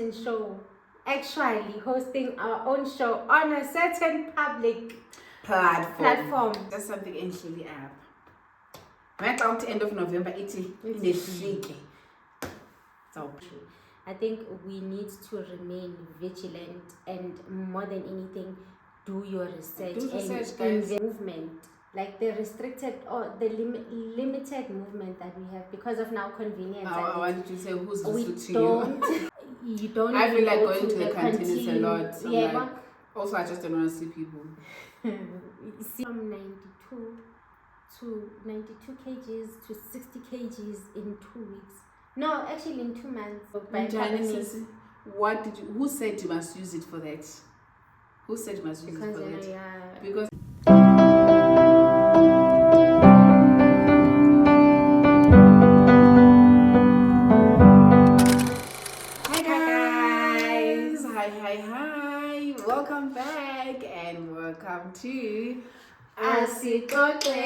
show, actually hosting our own show on a certain public platform. That's something actually app. Right out to end of November, it's the so I think we need to remain vigilant and more than anything, do your research and the movement, like the restricted or the limited movement that we have because of now convenience. I wanted to say who's we don't. You don't. I feel like going to the canteens a lot. So yeah, like, also I just don't want to see people. See, from 92 to 92 kgs to 60 kgs in 2 weeks. No, actually in 2 months. What did you? Who said you must use it for that? Who said you must use it for that? Yeah. Because. Hi. Welcome back and welcome to Asxoxe.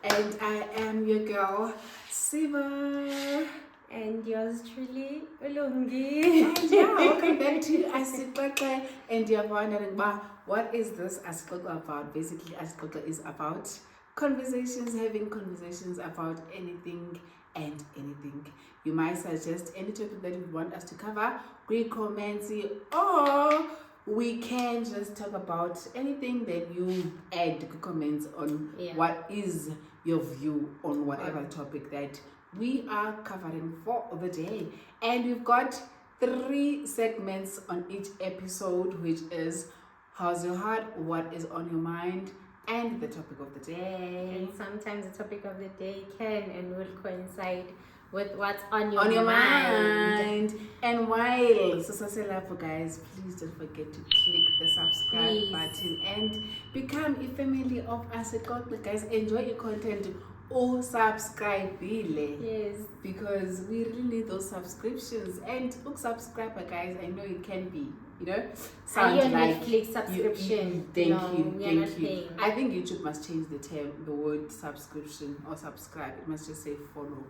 And I am your girl, Siva. And yours truly, Ulungi. And yeah, welcome back to Asxoxe. And you're wondering, what is this Asxoxe about? Basically, Asxoxe is about having conversations about anything and anything. You might suggest any topic that you want us to cover, great comments, or we can just talk about anything that you add comments on. What is your view on whatever topic that we are covering for the day. And we've got 3 segments on each episode, which is how's your heart, what is on your mind, and the topic of the day. And sometimes the topic of the day can and will coincide with what's on your mind. And while for guys, please don't forget to click the subscribe button and become a family of Asxoxe. Guys, enjoy your content. Or subscribe, yes, because we really need those subscriptions. And subscriber, guys, I know it can be, sound like Netflix subscription. Thank you. I think YouTube must change the word subscription or subscribe. It must just say follow.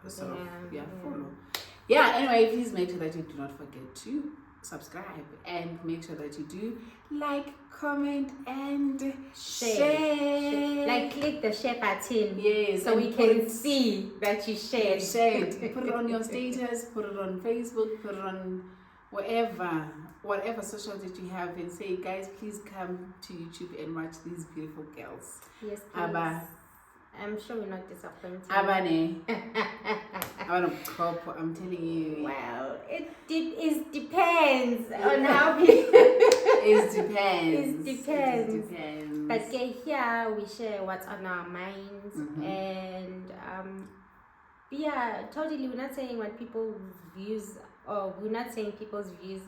Follow. Anyway, please make sure that you do not forget to subscribe and make sure that you do like, comment, and share. Like, click the share button. Yes, so we can see that you shared. Put it on your status, put it on Facebook, put it on whatever social that you have, and say, guys, please come to YouTube and watch these beautiful girls. Yes, please. I'm sure we're not disappointed. I'm telling you. Well, it depends on how people. It depends. But here we share what's on our minds, and totally. We're not saying what people's views, or we're not saying people's views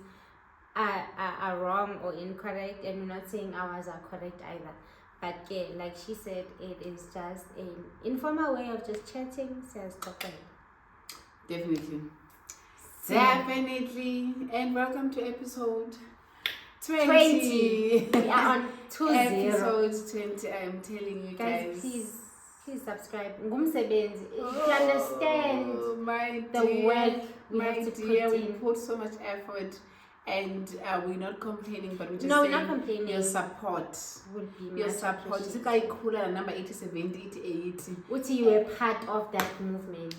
are wrong or incorrect, and we're not saying ours are correct either. But yeah, like she said, it is just an informal way of just chatting. Definitely. And welcome to episode 20. We are on 20. Episode 20. I am telling you guys. Please subscribe. If you understand the work we have to put in. We put so much effort. And we're not complaining, but we're just saying not complaining. Your support would be your support. It's like cooler number 87, 88. Uti, you were part of that movement.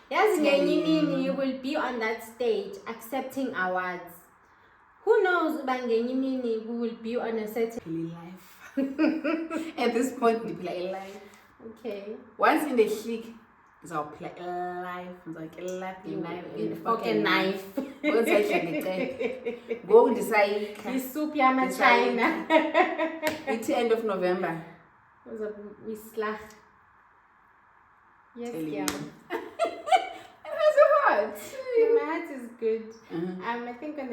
Yes, you will be on that stage accepting awards. Who knows, we will be on a certain life. At this point, we play life. Okay. Once in the clique. So play life, like a fucking knife. What's like go decide. This soup yama China. It's the end of November. We slack. Yes, yeah. And how's your heart? My heart is good. I think on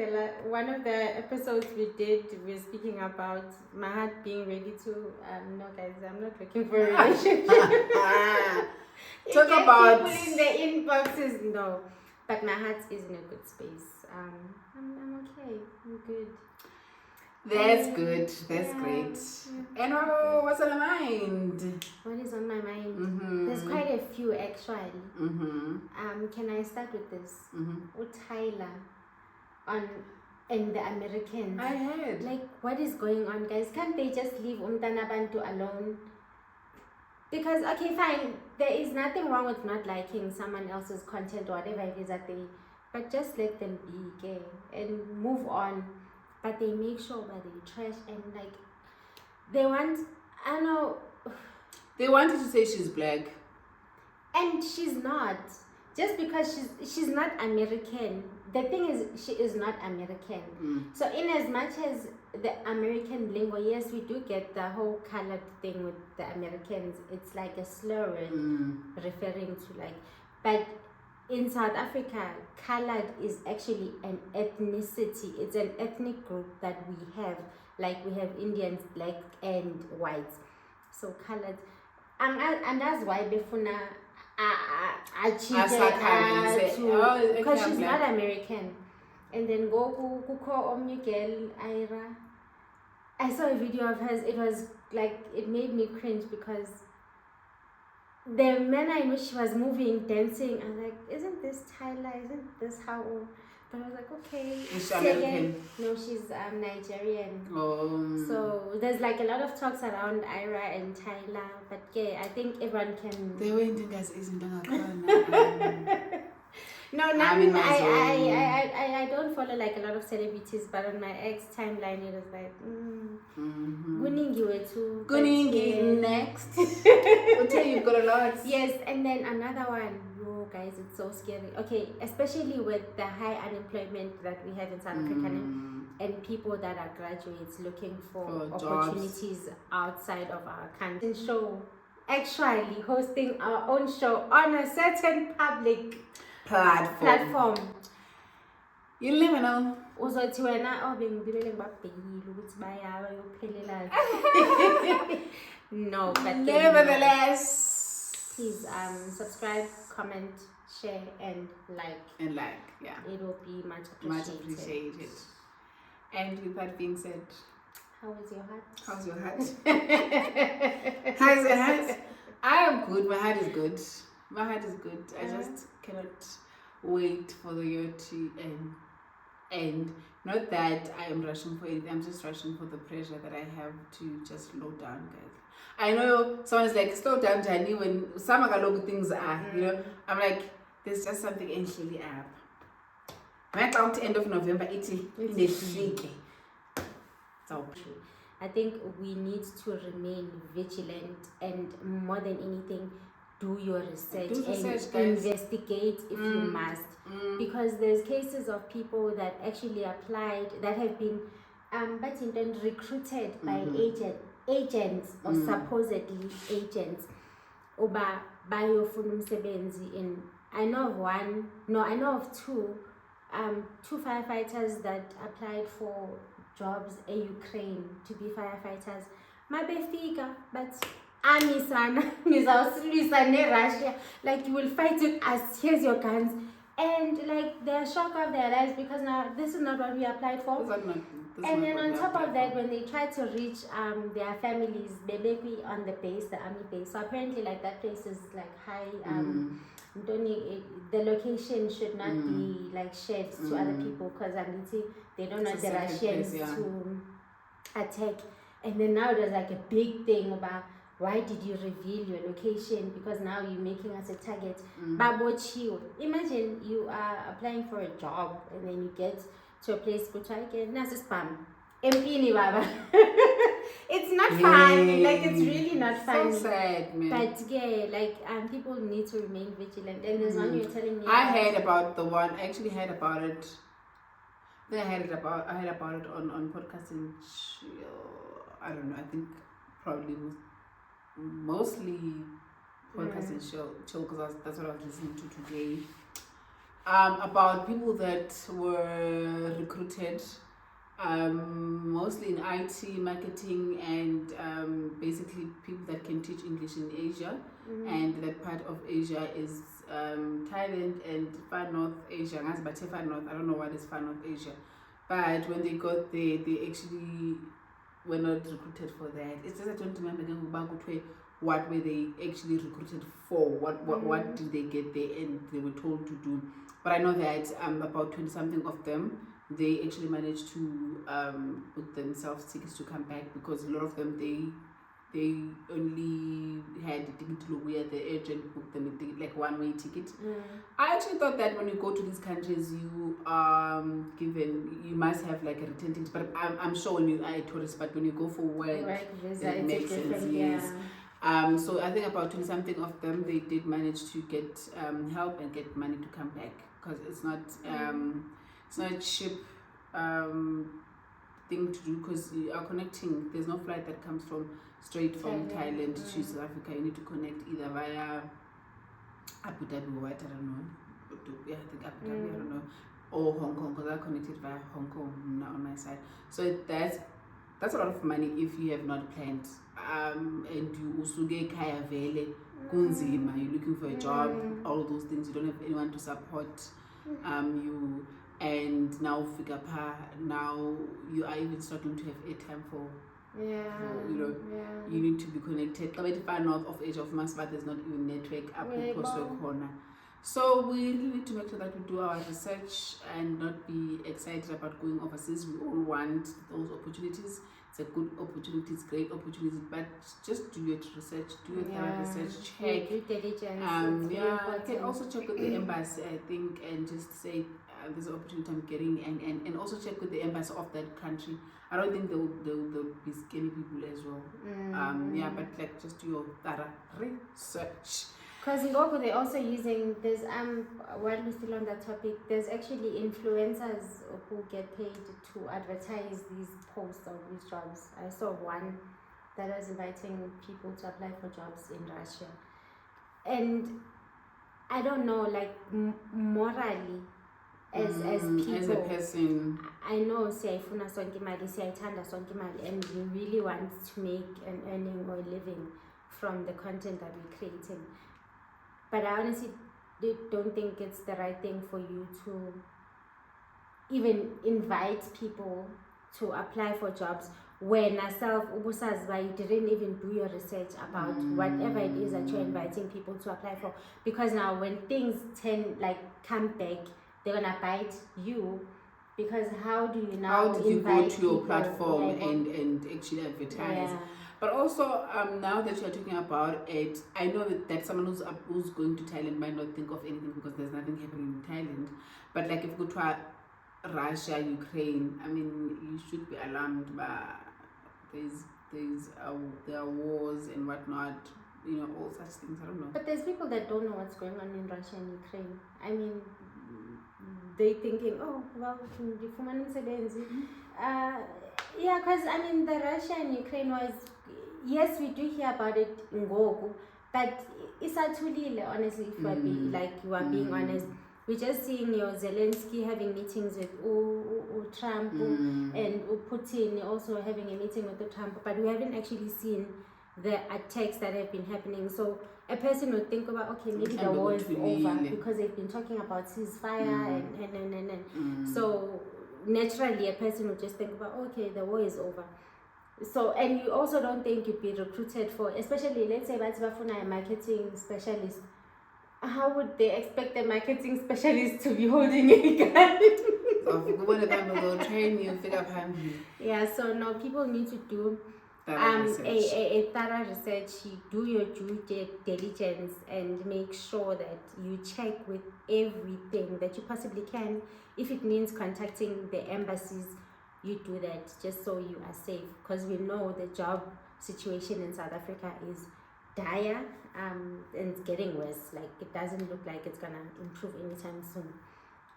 one of the episodes we did, we were speaking about my heart being ready to. No, guys, I'm not looking for a relationship. Talk about people in the inboxes, no, but my heart is in a good space. I'm okay. I'm good. That's good. That's Yeah. great. Yeah. And what's on your mind? What is on my mind? Mm-hmm. There's quite a few actually. Mm-hmm. Can I start with this? Mm-hmm. With Tyla and the Americans. I heard. Like, what is going on, guys? Can't they just leave Umtana Bantu alone? Because, okay, fine, there is nothing wrong with not liking someone else's content or whatever it is that they, but just let them be gay and move on. But they make sure that they trash and like, they want, I don't know. They wanted to say she's black. And she's not. Just because she's not American. The thing is, she is not American. So in as much as the American lingo, yes, we do get the whole colored thing with the Americans. It's like a slur referring to like, but in South Africa, colored is actually an ethnicity. It's an ethnic group that we have. Like we have Indians, black and whites. So colored. And that's why Befuna because she's not American. And then go call girl Ira. I saw a video of hers. It was like, it made me cringe because the manner in which she was moving, dancing, I was like, isn't this Tyla? Isn't this how? But I was like, okay. Is she American? No, she's Nigerian. Oh. So there's like a lot of talks around Ira and Tyla, but yeah, I think everyone can. They were in guys isn't No, I don't follow like a lot of celebrities, but on my ex timeline it was like, Guningi way too. Guningi next. I'll tell you, you've got a lot. Yes, and then another one. Oh, guys, it's so scary. Okay, especially with the high unemployment that we have in South Africa and people that are graduates looking for opportunities outside of our country. Show, actually hosting our own show on a certain public platform. You never know. Uzothi wena bengibile ngibabhekile ukuthi bayaba yophelela. No, but nevertheless, please subscribe, comment, share and like. Yeah. It will be much appreciated. And with that being said, how is your heart? How's your heart? How's your heart? I am good. My heart is good. I just cannot wait for the year to end. Not that I am rushing for it. I'm just rushing for the pressure that I have to just slow down, guys. I know someone's like, slow down, Jani, when some of things are, you know. I'm like, there's just something actually up. Right out end of November, it's so I think we need to remain vigilant and more than anything, do your research and investigate if you must. Because there's cases of people that actually applied that have been recruited by agents or supposedly agents. Oba bayofuna umsebenzi in I know of two firefighters that applied for jobs in Ukraine to be firefighters. Mabefika, but Russia. Like, you will fight with us, here's your guns. And like, they're shocked of their lives because now this is not what we applied for. And then on top of that, when they try to reach their families, they may be on the base, the army base. So apparently, like, that place is like high. The location should not be like shared to other people because they don't want the Russians to attack. And then now there's like a big thing about why did you reveal your location, because now you're making us a target. Imagine you are applying for a job and then you get to a place which I get spam. It's not fun. Like, it's really not fun. So sad, man. But yeah, like people need to remain vigilant. And there's one you're telling me. I heard about the one. I actually heard about it. I heard about it on podcasting. I don't know. I think probably mostly podcasting chill because that's what I was listening to today. About people that were recruited. Mostly in IT, marketing, and basically people that can teach English in Asia. And that part of Asia is Thailand and Far North Asia. I don't know what is Far North Asia, But when they got there, they actually were not recruited for that. It's just I don't remember what were they actually recruited for? What did they get there and they were told to do? But I know that about 20 something of them, they actually managed to book themselves tickets to come back, because a lot of them they only had a ticket to where the agent booked them a ticket, like one-way ticket. I actually thought that when you go to these countries, you you must have like a return ticket. But I'm sure when you are a tourist, but when you go for work, it makes sense. Yes. So I think about 20 something of them, they did manage to get help and get money to come back, because it's not cheap thing to do, because you are connecting. There's no flight that comes straight from Thailand to South Africa. You need to connect either via Abu Dhabi or what, I don't know. Yeah, I think Abu Dhabi, I don't know, or Hong Kong, because I connected via Hong Kong now on my side. So that's a lot of money if you have not planned. And you also get kaya vele kunzima, you're looking for a job, all those things, you don't have anyone to support you, and now figure now you are even struggling to have airtime for you need to be connected. Far north of Age of Max, but there's not even network up in Posto Corner. So we really need to make sure that we do our research and not be excited about going overseas. We all want those opportunities. It's a good opportunity, it's great opportunity, but just do your research, do your thorough research, check. Due diligence. You can also check with the embassy, I think, and just say there's an opportunity I'm getting, and also check with the embassy of that country. I don't think they'll be skinny people as well. But like just do your thorough research. Because in Gogo they're also using this while we're still on that topic, there's actually influencers who get paid to advertise these posts of these jobs. I saw one that was inviting people to apply for jobs in Russia. And I don't know, like morally as people, as a person, I know siyayifuna sonke imali, siyayithanda sonke imali, and we really want to make an earning or a living from the content that we're creating. But I honestly don't think it's the right thing for you to even invite people to apply for jobs when yourself you didn't even do your research about whatever it is that you're inviting people to apply for. Because now when things come back, they're gonna bite you, because how do you now go to your platform and actually advertise? But also, now that you're talking about it, I know that someone who's going to Thailand might not think of anything because there's nothing happening in Thailand. But like if you go to Russia, Ukraine, I mean, you should be alarmed by there are wars and whatnot, all such things. I don't know. But there's people that don't know what's going on in Russia and Ukraine. I mean, they thinking, oh, well, because I mean, the Russia and Ukraine was, yes, we do hear about it in Gogo, but it's actually, honestly, if you are being honest, we're just seeing your Zelensky having meetings with Trump and Putin also having a meeting with Trump, but we haven't actually seen the attacks that have been happening. So a person would think about, okay, maybe the war is over because they've been talking about ceasefire and. So naturally a person would just think about, okay, the war is over. So, and you also don't think you'd be recruited for, especially let's say a marketing specialist. How would they expect a marketing specialist to be holding a gun? They'll train you, yeah, so no, people need to do a thorough research. You do your due diligence and make sure that you check with everything that you possibly can. If it means contacting the embassies, you do that just so you are safe, because we know the job situation in South Africa is dire and it's getting worse. Like, it doesn't look like it's gonna improve anytime soon.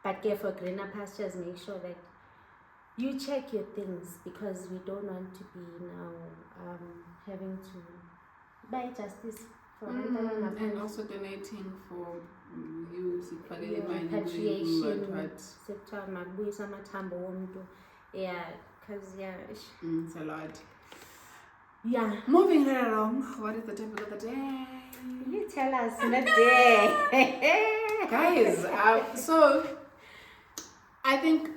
But for greener pastures, make sure that you check your things, because we don't want to be now having to buy justice for and also donating for repatriation. Yeah, because it's a lot. Yeah. Moving right along, what is the topic of the day? You tell us, not day. Guys, so I think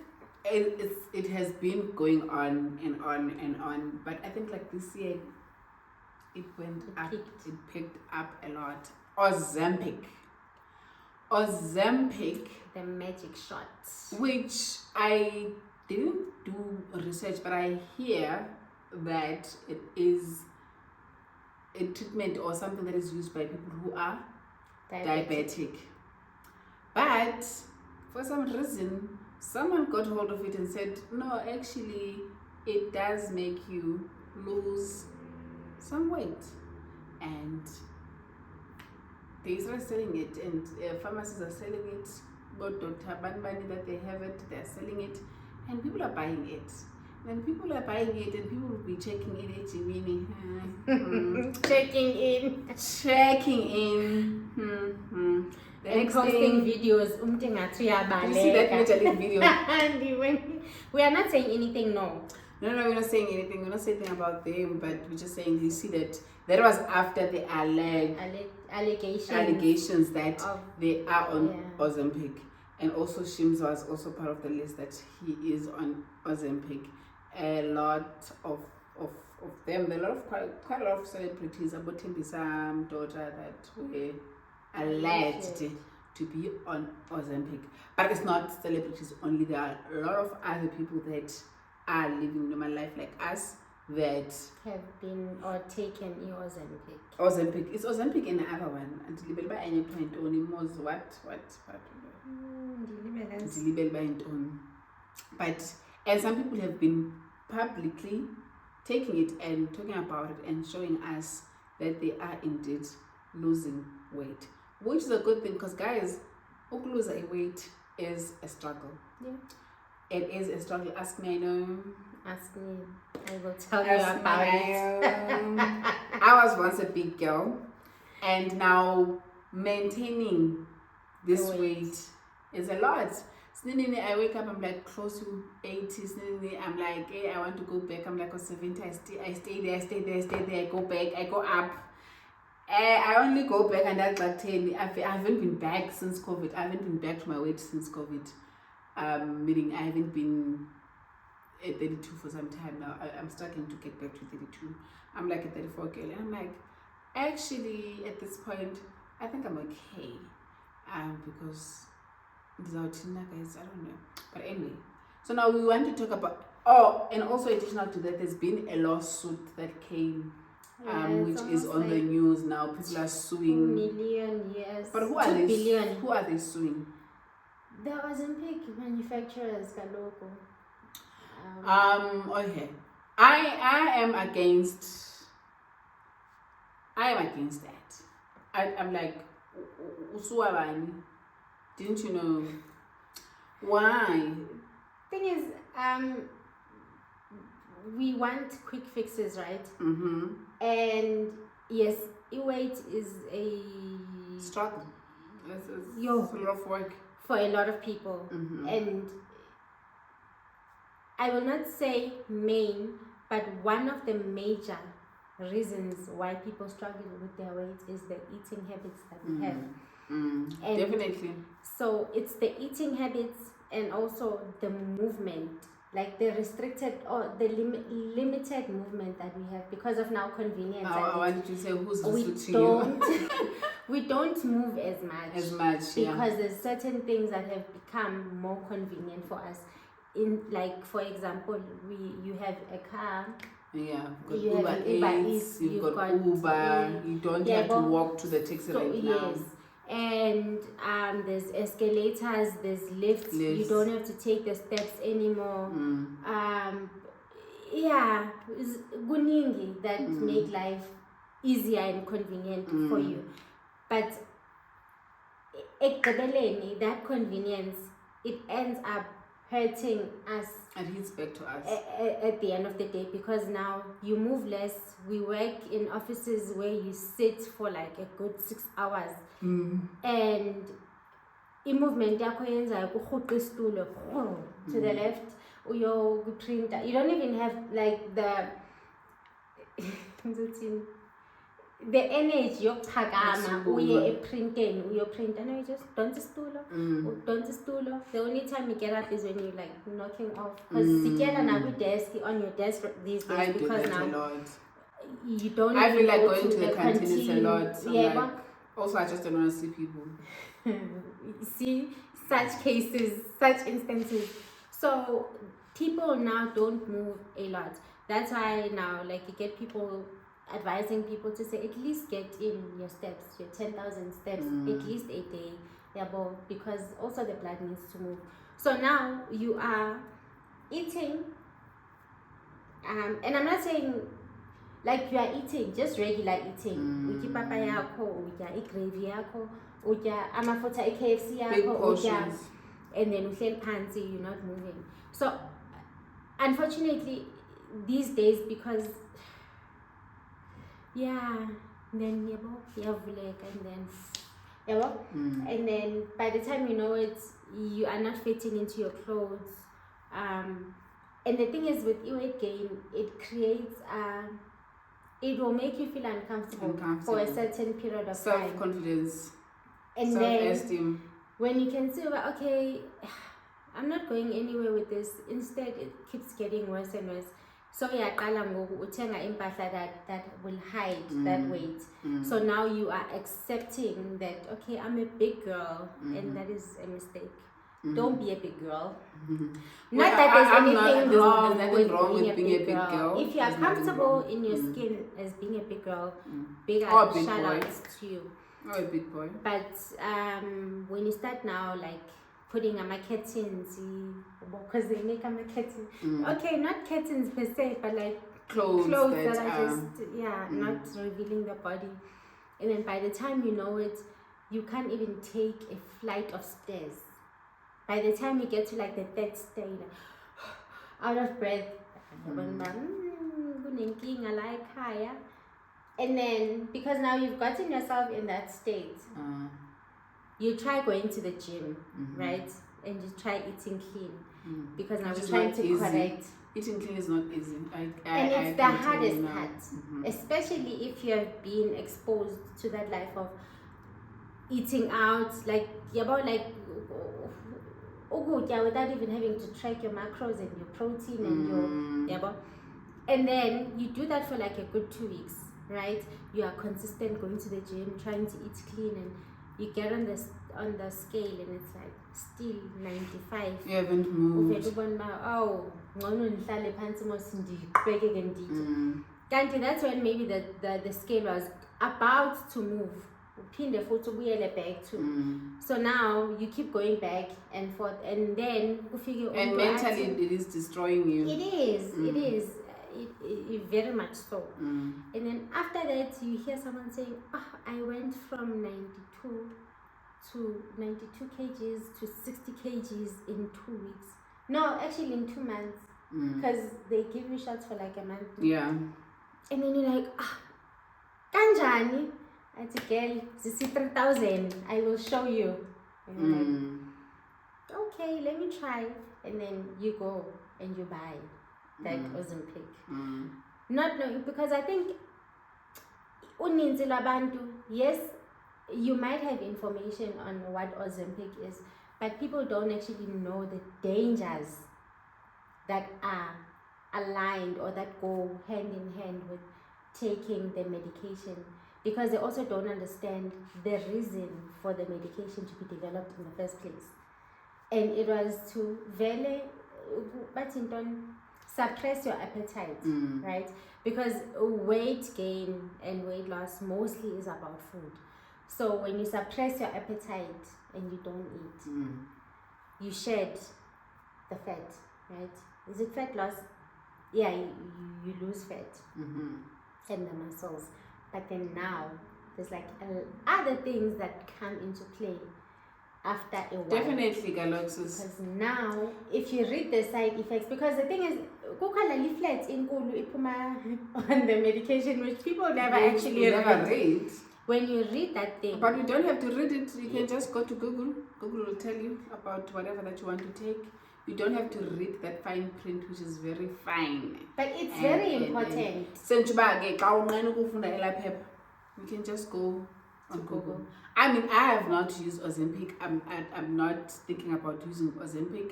it has been going on and on and on, but I think like this year it went up. It picked up a lot. Ozempic, the magic shot, which I didn't do research, but I hear that it is a treatment or something that is used by people who are diabetic. But for some reason, someone got hold of it and said, no, actually, it does make you lose some weight. And they started selling it, and pharmacies are selling it. But Dr. Banbani, that they have it, they're selling it, and people are buying it. When people are buying it, and people will be checking in at Jimini. checking in. The and next posting day, videos. Did you see that major video? We are not saying anything, no. No, we're not saying anything. We're not saying anything about them, but we're just saying you see that was after the allegations that they are on Ozempic. And also Shims was also part of the list that he is on Ozempic. A lot of them, quite a lot of celebrities, about Tembi's daughter, that were alleged to be on Ozempic. But it's not celebrities only. There are a lot of other people that are living normal life like us that have been or taken Ozempic. Ozempic. It's Ozempic in the other one. And delivered by any point only was what? Delivered by own. But and some people have been publicly taking it and talking about it and showing us that they are indeed losing weight, which is a good thing, because guys, lose weight is a struggle. Yeah, it is a struggle. Ask me, I know. Ask me, I will tell you about it. I was once a big girl, and now maintaining this weight is a lot. I wake up, I'm like close to 80. I'm like, hey, I want to go back. I'm like 70. I stay there. I go back. I go up. I only go back and that's like 10. I haven't been back since COVID. I haven't been back to my weight since COVID. Meaning I haven't been at 32 for some time now. I'm starting to get back to 32. I'm like a 34 girl. And I'm like, actually, at this point, I think I'm okay. Because guys, I don't know. But anyway, so now we want to talk about, and also additional to that, there's been a lawsuit that came, which is on the news now. People are suing. 2 million, yes. But who are they? Billion. Who are they suing? The Ozempic manufacturers, Kaloko. Okay. I am against that. I'm like, Usuwabani. Didn't you know? Why? Thing is, we want quick fixes, right? Mm-hmm. And yes, weight is a struggle. It's a lot of work for a lot of people. Mm-hmm. And I will not say main, but one of the major reasons why people struggle with their weight is the eating habits that we have. Definitely. So it's the eating habits and also the movement, like the restricted or the limited movement that we have because of now convenience. I wanted to say who's restricting you? We don't move as much. Because there's certain things that have become more convenient for us. In like, for example, you have a car. Yeah, you have Uber Eats, you've got Uber. You don't have to walk to the taxi right now. Yes. And there's escalators, there's lifts. You don't have to take the steps anymore. It's guningi that make life easier and convenient for you. But that convenience, it ends up hurting us. And hits back to us at the end of the day, because now you move less. We work in offices where you sit for like a good 6 hours, and in movement to the left, your printer. You don't even have like the the energy yokuphakama uye Absolutely. eprinting uyoprint and you just don't stulo. The only time you get up is when you're like knocking off because sitela na desk on your desk these days I do because that now a lot. you don't I feel even like go going to the canteen is a lot. I'm yeah, like, also, I just don't want to see people. see such cases, such instances. So people now don't move a lot. That's why now, like, you get people advising people to say at least get in your steps, your 10,000 steps, at least a day, yeah, because also the blood needs to move. So now you are eating, and I'm not saying like you are eating just regular eating. Utya papa yakho, utya igravy yakho, utya amafutha eKFC yakho, utya, and then uhleli phansi, you're not moving. So unfortunately these days, because then yavuleka, and then by the time you know it, you are not fitting into your clothes. And the thing is with weight gain, it creates it will make you feel uncomfortable for a certain period of time. Self-confidence, and self-esteem. Then when you can see, okay, I'm not going anywhere with this, instead it keeps getting worse and worse. So uyaqala ngoku uthenga impahla that will hide that weight. So now you are accepting that, okay, I'm a big girl, and that is a mistake. Don't be a big girl. Not that there's anything wrong with being a big girl. If you are comfortable in your skin as being a big girl, big shout outs to you. Or a big boy. But when you start now, like putting curtains, because they make curtains. Okay, not curtains per se, but like clothes that are just not revealing the body. And then by the time you know it, you can't even take a flight of stairs. By the time you get to like the third stair, like, out of breath, and then because now you've gotten yourself in that state, you try going to the gym, right? And you try eating clean, because now we're trying to correct. Eating clean is not easy. And it's the hardest part, especially if you have been exposed to that life of eating out, like without even having to track your macros and your protein and your and then you do that for like a good 2 weeks, right? You are consistent going to the gym, trying to eat clean, and you get on the scale and it's like still 95. You haven't moved. That's when maybe the scale was about to move. So now you keep going back and forth, and then mentally it is destroying you. It is it very much so. And then after that you hear someone saying, I went from 92 kgs to 60 kgs in 2 weeks. No, actually in 2 months, because they give you shots for like a month. Yeah. And then you're like, kanjani? I said, girl, this is 3,000. I will show you. And you're like, okay, let me try. And then you go and you buy that Ozempic. Not knowing, because I think uninzi labantu, yes, you might have information on what Ozempic is, but people don't actually know the dangers that are aligned or that go hand in hand with taking the medication, because they also don't understand the reason for the medication to be developed in the first place. And it was to suppress your appetite, right? Because weight gain and weight loss mostly is about food. So when you suppress your appetite and you don't eat, you shed the fat, right? Is it fat loss? Yeah, you lose fat and the muscles. But then now there's like other things that come into play after a while. Definitely, Galaxus. Because now, if you read the side effects, because the thing is, leaflets in on the medication, which people never read. When you read that thing. But you don't have to read it. You can just go to Google. Google will tell you about whatever that you want to take. You don't have to read that fine print, which is very fine. But it's very important. You can just go on To Google. Google. I mean, I have not used Ozempic. I'm not thinking about using Ozempic.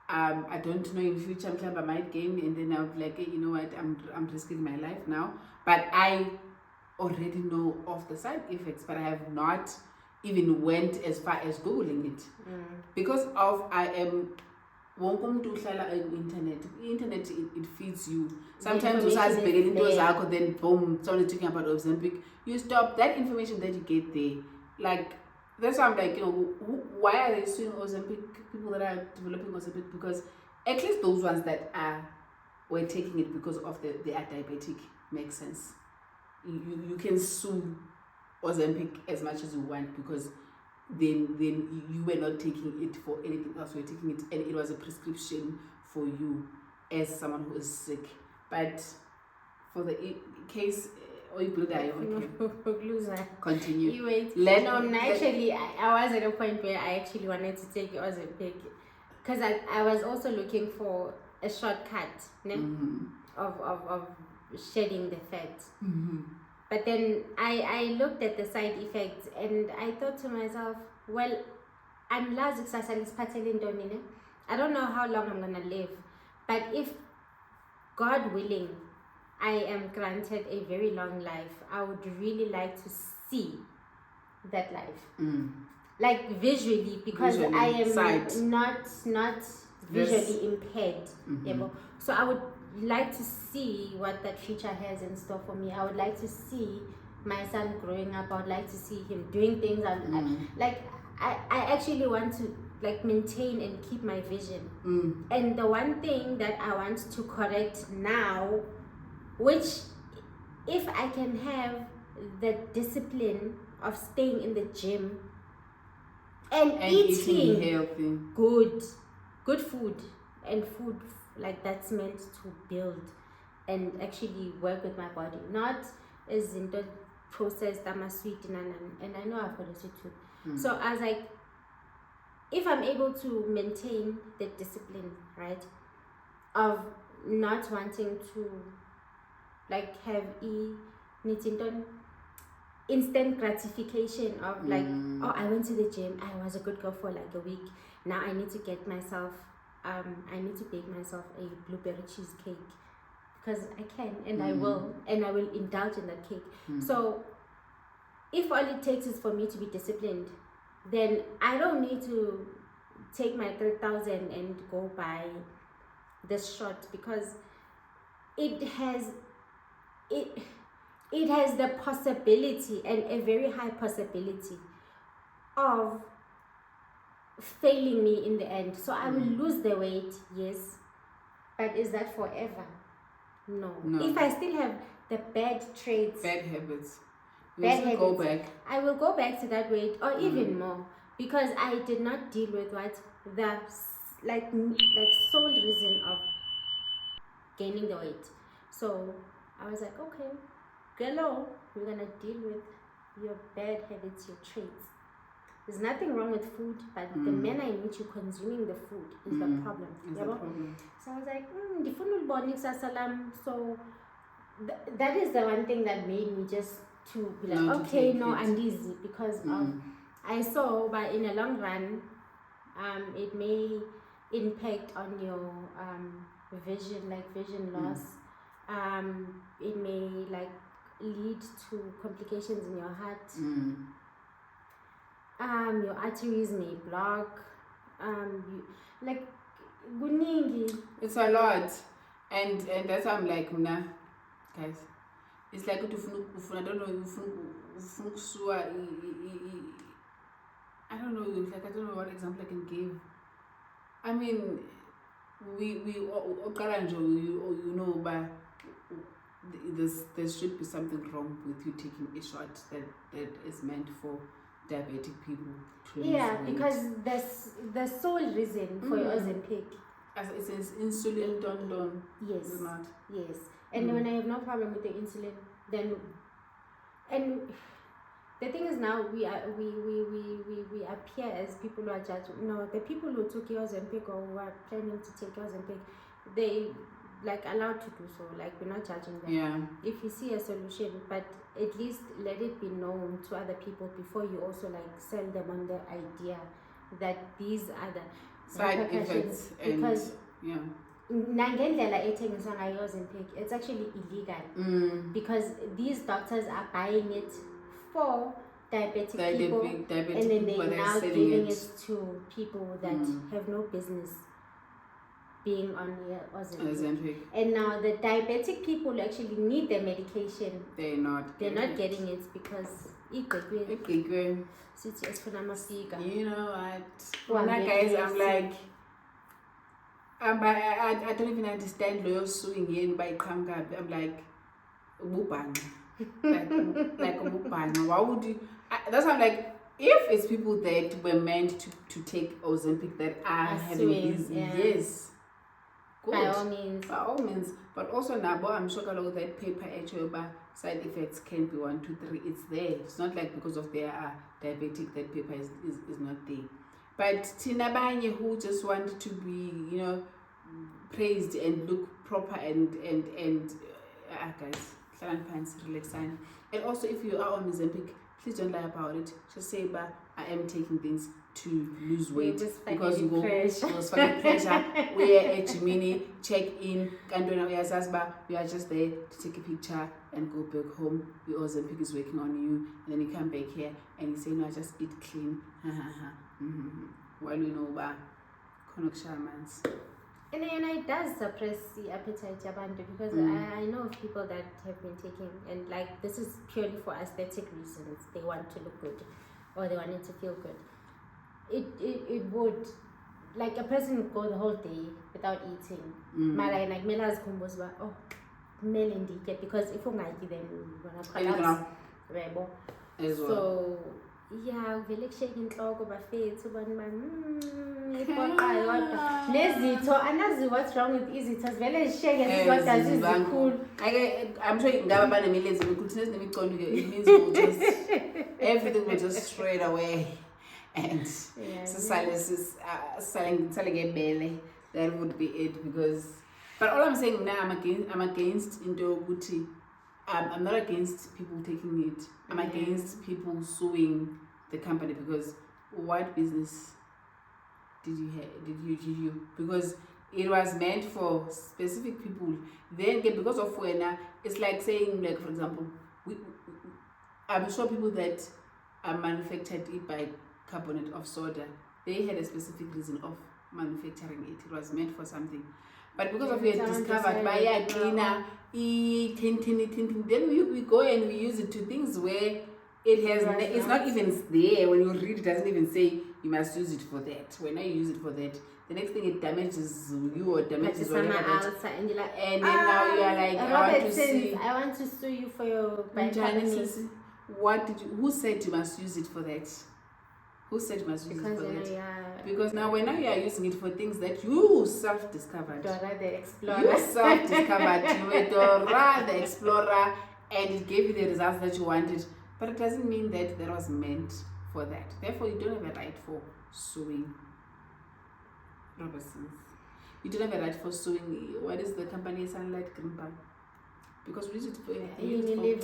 I don't know in future I might gain, and then I'll be like, hey, you know what, I'm risking my life now. But I already know of the side effects, but I have not even went as far as Googling it. Because of I am wonke umuntu uhlala internet it feeds you. Sometimes usazibhekela into zakho, then boom, someone talking about Ozempic, you stop that information that you get there. Like, that's why I'm like, you know, why are they suing Ozempic, people that are developing Ozempic? Because at least those ones that were taking it because of they are diabetic makes sense. You can sue Ozempic as much as you want, because then you were not taking it for anything else. You were taking it, and it was a prescription for you as someone who is sick. But for the case, continue. You wait. Actually, I was at a point where I actually wanted to take Ozempic, because I was also looking for a shortcut of shedding the fat. But then I looked at the side effects, and I thought to myself, well, I don't know how long I'm gonna live, but if God willing I am granted a very long life, I would really like to see that life, like visually, because I am not visually impaired. So I would like to see what that future has in store for me. I would like to see my son growing up. I would like to see him doing things. I actually want to like maintain and keep my vision. And the one thing that I want to correct now, which if I can have the discipline of staying in the gym and eating healthy, good food, and food like that's meant to build and actually work with my body, not as in the processed sweet and I know I've got a sweet tooth. So I was like, if I'm able to maintain the discipline, right, of not wanting to like have instant gratification of like, oh, I went to the gym, I was a good girl for like a week, now I need to get myself I need to bake myself a blueberry cheesecake, because I can, and I will indulge in that cake. So if all it takes is for me to be disciplined, then I don't need to take my 3,000 and go buy this shot, because it has the possibility, and a very high possibility, of failing me in the end. So I will lose the weight, yes, but is that forever? No. If I still have the bad traits, bad habits, go back. I will go back to that weight, or even more, because I did not deal with what the like sole reason of gaining the weight. So I was like, okay, hello, we're gonna deal with your bad habits, your traits. There's nothing wrong with food, but the manner in which you're consuming the food is the problem. So I was like, so that is the one thing that made me just to be like, okay, no, I'm easy, because I saw, but in a long run, it may impact on your vision, like vision loss. It may like lead to complications in your heart. Your arteries may block. Like guningi. It's a lot, and that's why I'm like, nah, guys. It's like I don't know, I don't know, like I don't know what example I can give. I mean, we you know, but there should be something wrong with you taking a shot that is meant for diabetic people. Because the sole reason for Ozempic, as it says, insulin don. Yes. Is not. Yes. And when I have no problem with the insulin, then, and the thing is, now we appear as people who are judged. No, the people who took Ozempic or who are planning to take Ozempic, like allowed to do so. Like we're not judging them. Yeah. If you see a solution, but at least let it be known to other people before you also like sell them on the idea that these are the Side repercussions. effects and Because yeah. nangendlela ethengiswa ngayo Ozempic, it's actually illegal because these doctors are buying it for diabetic people, and then they're now giving it to people that have no business being on Ozempic. And now the diabetic people actually need their medication. They're not getting it because you know what? Guys, I'm like, I don't even understand lawyers suing in by Kamga. I'm like, like why would you? That's why I'm like, if it's people that were meant to take Ozempic that are having these, yes, good. By all means. But also now, I'm sure that paper HOBA side effects can be 1, 2, 3. It's there. It's not like because of their diabetic that paper is not there. But Tinabanye who just want to be, praised and look proper and guys, relax. And also, if you are on Ozempic, please don't lie about it. Just say, I am taking things to lose weight because you go fucking pressure. We are at Jimini, check in, we are just there to take a picture and go back home. The Ozempic is working on you, and then you come back here and you say, no, I just eat clean. While we know about shamans. And it does suppress the appetite because I know of people that have been taking, and like this is purely for aesthetic reasons. They want to look good or they wanted to feel good. It would, like a person would go the whole day without eating. Like Mela's combos were melindike because if you like then you're gonna collapse. So yeah, vele kushake inhloko bafethu bani ipoqa yodwa nezitho anazi what's wrong with izitho vele zisheke zizodwa zizikhulu. I'm sure ngaba banemilezi ukuthi nezinemicondo ke it means we'll just everything will just straight away and selling a belly. That would be it. Because but all I'm saying now, I'm against into ukuthi I'm not against people taking it. I'm against people suing the company because what business did you? Because it was meant for specific people. Then because of when it's like saying, like for example, I'm sure people that are manufactured it by carbonate of soda, they had a specific reason of manufacturing it. It was meant for something. But because of it discovered by a cleaner, then we go and we use it to things where it has it's not even there. When you read, it doesn't even say you must use it for that. When I use it for that, the next thing it damages you or damages whatever else. And you're like, and then now you are like, I want to sue you for your bicarbonate. What did you? Who said you must use it for that? Who said you must use it for that? Because now when you are using it for things that you self-discovered. Dora the Explorer. You self-discovered. You were Dora the Explorer, and it gave you the results that you wanted. But it doesn't mean that was meant for that. Therefore, you don't have a right for suing Robertsons. You don't have a right for suing. What is the company? Sunlight Grimpa. Because we use it for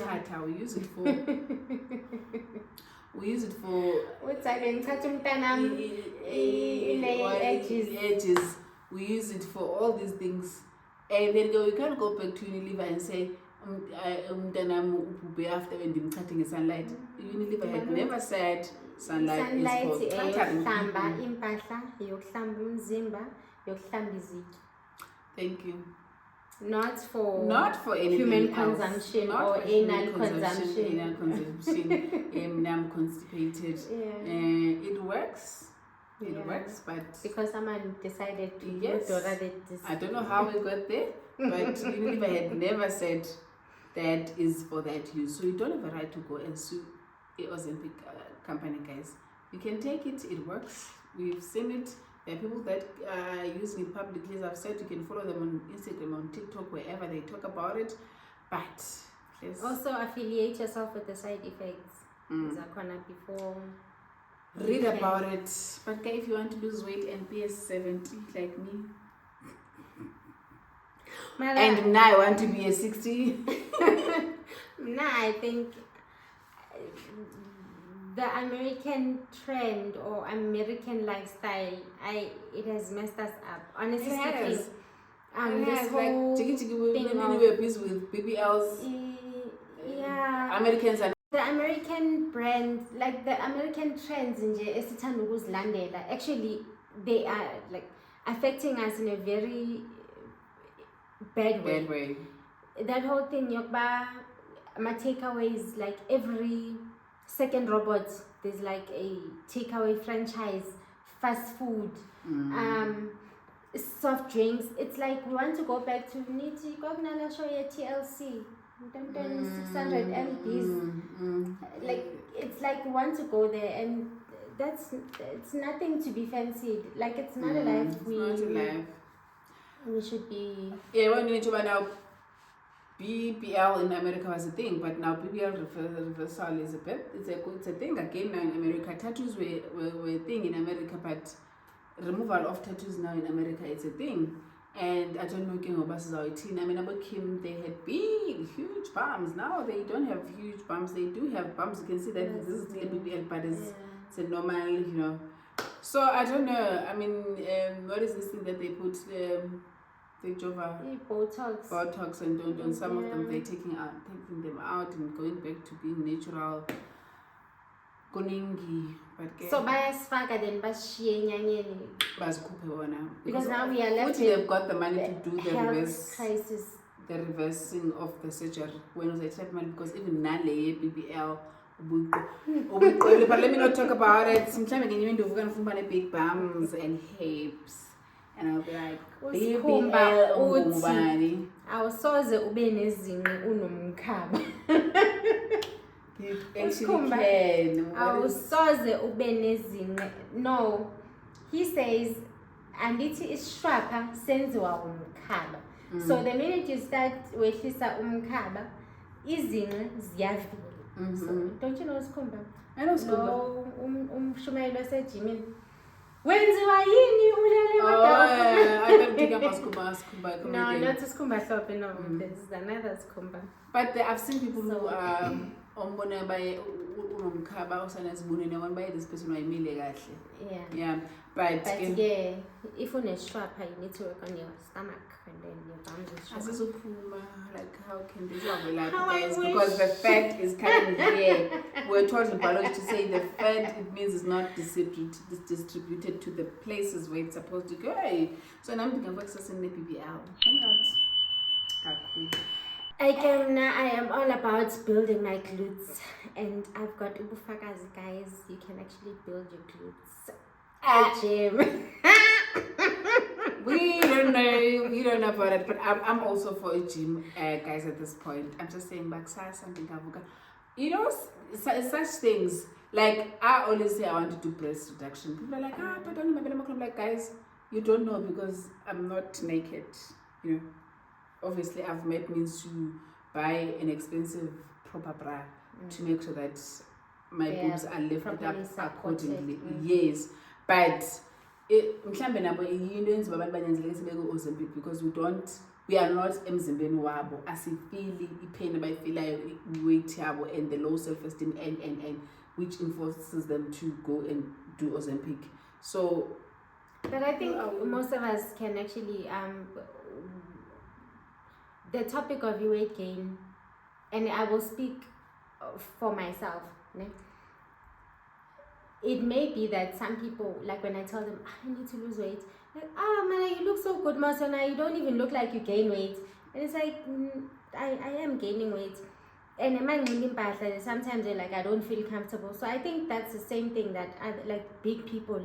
Tata. We use it for. We use it for edges. We use it for all these things, and then you can't go back to Unilever and say after when I'm cutting a sunlight. Unilever had never said sunlight is for Thank you. Not for human consumption not or anal consumption. I'm constipated. Yeah. It works. It works, but because someone decided to I don't know how we got there, but Unilever had never said that is for that use. So you don't have a right to go and sue a Ozempic company, guys. You can take it. It works. We've seen it. There are people that are using it publicly. As I've said, you can follow them on Instagram, on TikTok, wherever they talk about it. But also affiliate yourself with the side effects. Before read about it. But if you want to lose weight and be a 70 like me, And now I want to be a 60. Nah, I think the American trend or American lifestyle, it has messed us up. Honestly It has. speaking, this Like whole thing thing of we're busy with BBLs. yeah, Americans are the American brands, like the American trends in esithanda ukuzilandela, actually they are like affecting us in a very bad way. That whole thing yokuba my takeaways, like every second robot there's like a takeaway franchise, fast food, soft drinks. It's like we want to go back to niti kokunala show ye TLC 600 lbs. Like it's like we want to go there, and it's nothing to be fancied. Like it's not a life we should be. Yeah, when you need to now BBL in America was a thing, but now BBL reversal is it's a thing again now in America. Tattoos were a thing in America, but removal of tattoos now in America is a thing. And I don't know I mean, about Kim, they had big, huge bumps. Now they don't have huge bumps. They do have bumps. You can see that this is still a BBL, but it's a normal, you know. So I don't know. I mean, what is this thing that they put? They Jova Botox and some of them they're taking them out and going back to being natural. Kuningi, but so bayasifaka then bashiye enyanyeni bazikhuphe wona because now we are left. They've got the money to do the reverse crisis, the reversing of the surgery when was I money, because even nale BBL but let me not talk about it. Sometimes again you do find big bums and hips. And I'll be like, BBL uthi awusoze ube nezinqe unomkhaba. You actually can. Awusoze ube nezinqe. No, he says andithi ishrapha senziwa umkhaba. So the minute you start wehlisa umkhaba, izinqe ziyavela. So don't you know isikhumba? I know isikhumba. No, umshumayeli wasejimini. Wenziwa yini ulele kodwa? I don't think about scuba. No, not scuba shop, no. This is another scuba. But I've seen people who ombona by unomkhaba osanazibunene one by this person wayimile kahle. Yeah. But yeah, if you shop, you need to work on your stomach and then your bums will show. Like how can this overlap, guys? Because the fat is coming here. We're taught in biology to say the fat, it means it's not distributed to the places where it's supposed to go. So now I'm thinking of accessing the BBL. I am all about building my glutes, and I've got ubufakazi, guys. You can actually build your glutes at gym. We don't know about it, but I'm also for a gym, guys. At this point, I'm just saying, something you know, such things. Like I always say, I want to do breast reduction. People are like, but don't remember. I'm like, guys, you don't know because I'm not naked. You know, obviously, I've made means to buy an expensive proper bra to make sure that my boobs are lifted up accordingly. Yes, but mhlambe nabo into enziwa abantu banyanzeleke sibeke Ozempic because we are not emzimbeni wabo, asifili ipain abayifilayo weight yabo and the low self-esteem and which enforces them to go and do Ozempic. So but I think most of us can actually the topic of weight gain, and I will speak for myself, né? It may be that some people, like when I tell them I need to lose weight, like, man, you look so good, Masona, you don't even look like you gain weight. And it's like, I am gaining weight. And sometimes they're like, I don't feel comfortable. So I think that's the same thing that like big people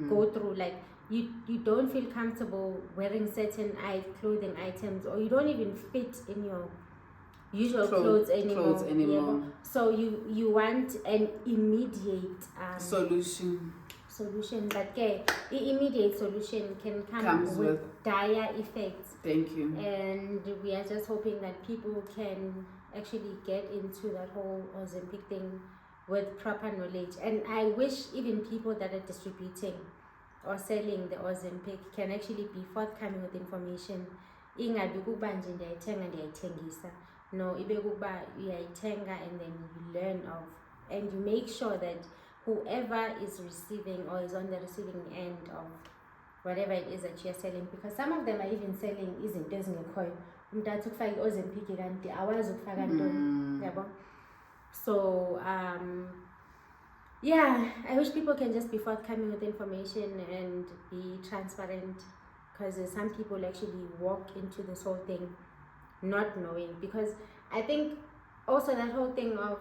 go through. Like you don't feel comfortable wearing certain clothing items, or you don't even fit in your usual clothes anymore. Yeah. So you want an immediate solution, but the immediate solution can come with dire effects. Thank you. And we are just hoping that people can actually get into that whole Ozempic thing with proper knowledge. And I wish even people that are distributing or selling the Ozempic can actually be forthcoming with information. ingabi kuba nje ndiyayithenga ndiyayithengisa. No, ibe kuba uyayithenga and then you learn of, and you make sure that whoever is receiving or is on the receiving end of whatever it is that you're selling, because some of them are even selling izinto ezingekhoyo. Umuntu athi ukufaka i-Ozempic kanti awazi ukufaka ntoni, yabo. So yeah, I wish people can just be forthcoming with information and be transparent, because some people actually walk into this whole thing not knowing. Because I think also that whole thing of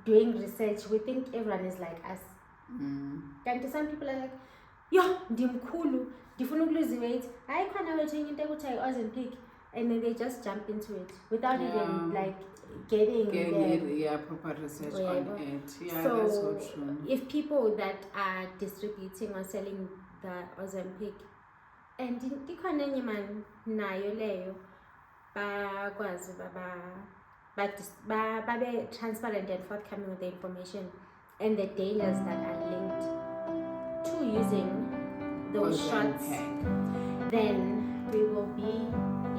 doing research, we think everyone is like us. And some people are like, yo, ndimkhulu, ndifuna ukulose weight, hayi khona wethenga into ekuthiwa i-Ozempic, and then they just jump into it without even like getting proper research on it. Yeah, so that's so true. If people that are distributing or selling the Ozempic, and ikhona enye man nayo leyo, bakwazi babe transparent and forthcoming with the information and the dangers that are linked to using those shots, then we will be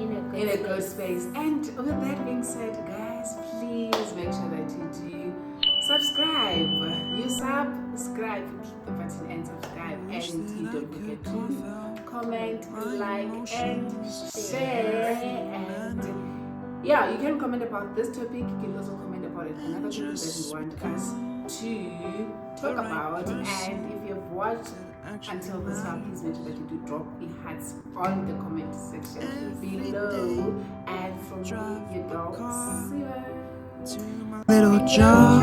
in a good space. And with that being said, guys, please make sure that you do subscribe. You subscribe, click the button and subscribe, and you don't forget to comment, like, and share. And yeah, you can comment about this topic. You can also comment about another topic that you want us to talk about. And if you've watched until this far, please make sure that you do drop your hearts on the comment section below. And from me, your dog, little job,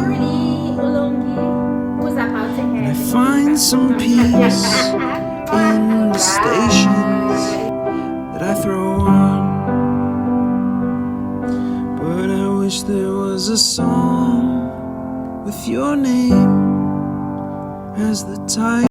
and I find some peace in the stations that I throw on. But I wish there was a song with your name as the title.